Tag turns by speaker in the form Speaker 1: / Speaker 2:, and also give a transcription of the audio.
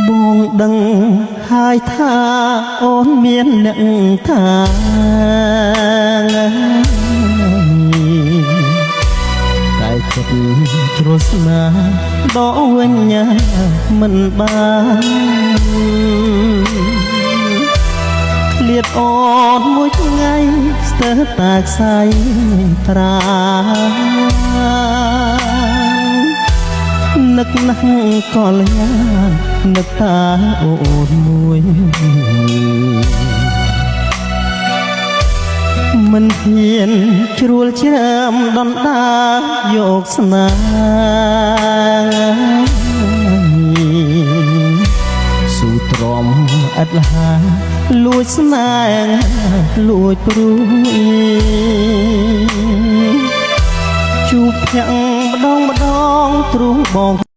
Speaker 1: បងដឹងហើយថាអូនមានអ្នកថាតែចិត្តជ្រុលស្នេហ៍ដកវិញមិនបានឃ្លាតអូនមួយថ្ងៃស្ទើរតែខ្សែត្រានឹកណាស់ក៏លះនឹកតាអូនមួយមិនហ៊ានជ្រួលជ្រើមដណ្ដើមយកស្នេហ៍ស៊ូទ្រាំឥតលហាលួចស្នេហ៍លួចព្រួយជួបភ័ក្រម្ដងទ្រង់បង